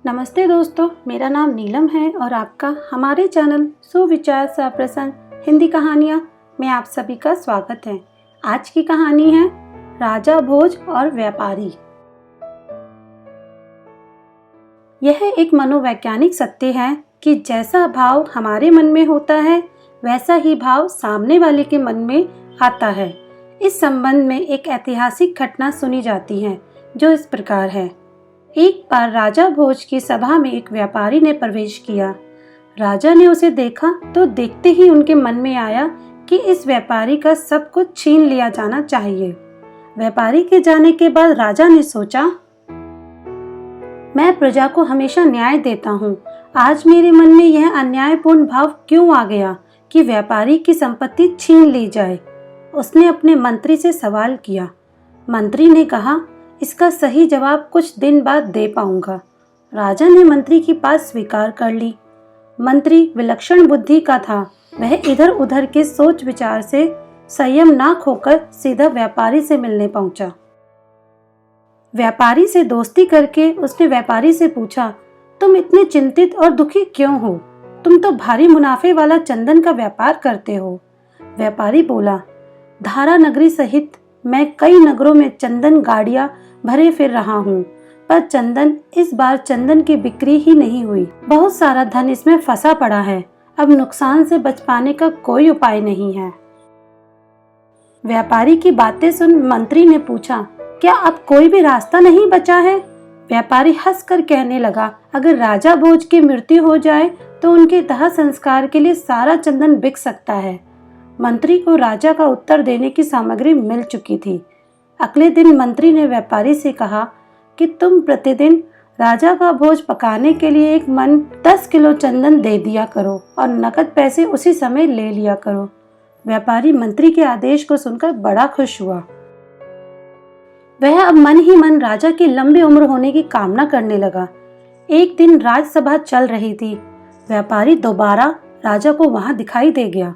नमस्ते दोस्तों, मेरा नाम नीलम है और आपका हमारे चैनल सुविचार सप्रसन्न हिंदी कहानियाँ में आप सभी का स्वागत है। आज की कहानी है राजा भोज और व्यापारी। यह एक मनोवैज्ञानिक सत्य है कि जैसा भाव हमारे मन में होता है वैसा ही भाव सामने वाले के मन में आता है। इस संबंध में एक ऐतिहासिक घटना सुनी जाती है जो इस प्रकार है। एक बार राजा भोज की सभा में एक व्यापारी ने प्रवेश किया। राजा ने उसे देखा तो देखते ही उनके मन में आया कि इस व्यापारी का सब कुछ छीन लिया जाना चाहिए। व्यापारी के जाने के बाद राजा ने सोचा, मैं प्रजा को हमेशा न्याय देता हूँ, आज मेरे मन में यह अन्यायपूर्ण भाव क्यों आ गया कि व्यापारी की संपत्ति छीन ली जाए। उसने अपने मंत्री से सवाल किया। मंत्री ने कहा, इसका सही जवाब कुछ दिन बाद दे पाऊंगा। राजा ने मंत्री की बात स्वीकार कर ली। मंत्री विलक्षण बुद्धि का था। वह इधर उधर के सोच विचार से संयम ना खोकर सीधा व्यापारी से मिलने पहुंचा। व्यापारी से दोस्ती करके उसने व्यापारी से पूछा, तुम इतने चिंतित और दुखी क्यों हो? तुम तो भारी मुनाफे वाला चंदन का व्यापार करते हो। व्यापारी बोला, धारा नगरी सहित मैं कई नगरों में चंदन गाड़ियां भरे फिर रहा हूँ, पर इस बार चंदन की बिक्री ही नहीं हुई। बहुत सारा धन इसमें फंसा पड़ा है। अब नुकसान से बच पाने का कोई उपाय नहीं है। व्यापारी की बातें सुन मंत्री ने पूछा, क्या अब कोई भी रास्ता नहीं बचा है? व्यापारी हंसकर कहने लगा, अगर राजा भोज की मृत्यु हो जाए तो उनके दाह संस्कार के लिए सारा चंदन बिक सकता है। मंत्री को राजा का उत्तर देने की सामग्री मिल चुकी थी। अगले दिन मंत्री ने व्यापारी से कहा कि तुम प्रतिदिन राजा का भोज पकाने के लिए एक मन 10 किलो चंदन दे दिया करो और नकद पैसे उसी समय ले लिया करो। व्यापारी मंत्री के आदेश को सुनकर बड़ा खुश हुआ। वह अब मन ही मन राजा की लंबी उम्र होने की कामना करने लगा। एक दिन राजसभा चल रही थी। व्यापारी दोबारा राजा को वहां दिखाई दे गया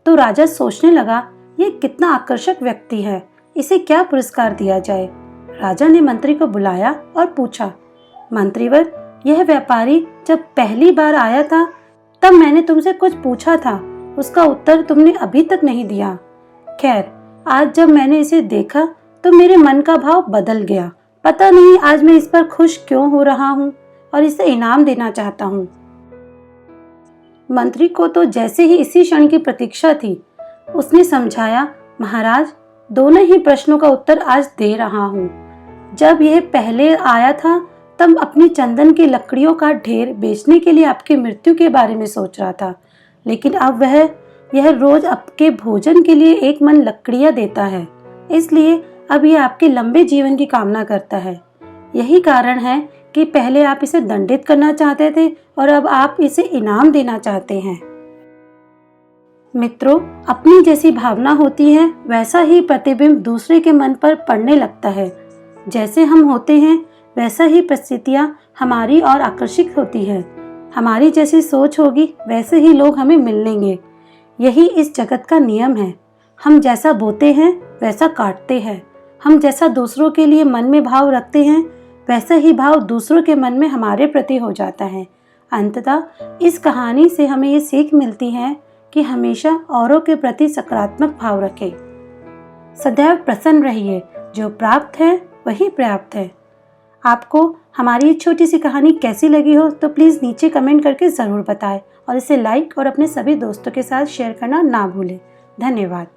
तो राजा सोचने लगा, ये कितना आकर्षक व्यक्ति है, इसे क्या पुरस्कार दिया जाए। राजा ने मंत्री को बुलाया और पूछा, मंत्रीवर, यह व्यापारी जब पहली बार आया था तब मैंने तुमसे कुछ पूछा था, उसका उत्तर तुमने अभी तक नहीं दिया। खैर, आज जब मैंने इसे देखा तो मेरे मन का भाव बदल गया। पता नहीं आज मैं इस पर खुश क्यों हो रहा हूँ और इसे इनाम देना चाहता हूँ। मंत्री को तो जैसे ही इसी क्षण की प्रतीक्षा थी। उसने समझाया, महाराज, दोनों ही प्रश्नों का उत्तर आज दे रहा हूँ। जब यह पहले आया था तब अपनी चंदन की लकड़ियों का ढेर बेचने के लिए आपकी मृत्यु के बारे में सोच रहा था, लेकिन अब यह रोज आपके भोजन के लिए एक मन लकड़ियाँ देता है, इसलिए अब यह आपके लंबे जीवन की कामना करता है। यही कारण है कि पहले आप इसे दंडित करना चाहते थे और अब आप इसे इनाम देना चाहते हैं। मित्रों, अपनी जैसी भावना होती है वैसा ही प्रतिबिंब दूसरे के मन पर पड़ने लगता है। जैसे हम होते हैं वैसा ही परिस्थितियां हमारी ओर आकर्षित होती है। हमारी जैसी सोच होगी वैसे ही लोग हमें मिलेंगे। यही इस जगत का नियम है। हम जैसा बोते हैं वैसा काटते हैं। हम जैसा दूसरों के लिए मन में भाव रखते हैं वैसा ही भाव दूसरों के मन में हमारे प्रति हो जाता है। अंततः इस कहानी से हमें ये सीख मिलती है कि हमेशा औरों के प्रति सकारात्मक भाव रखें। सदैव प्रसन्न रहिए, जो प्राप्त है वही पर्याप्त है। आपको हमारी ये छोटी सी कहानी कैसी लगी हो तो प्लीज़ नीचे कमेंट करके ज़रूर बताएं और इसे लाइक और अपने सभी दोस्तों के साथ शेयर करना ना भूलें। धन्यवाद।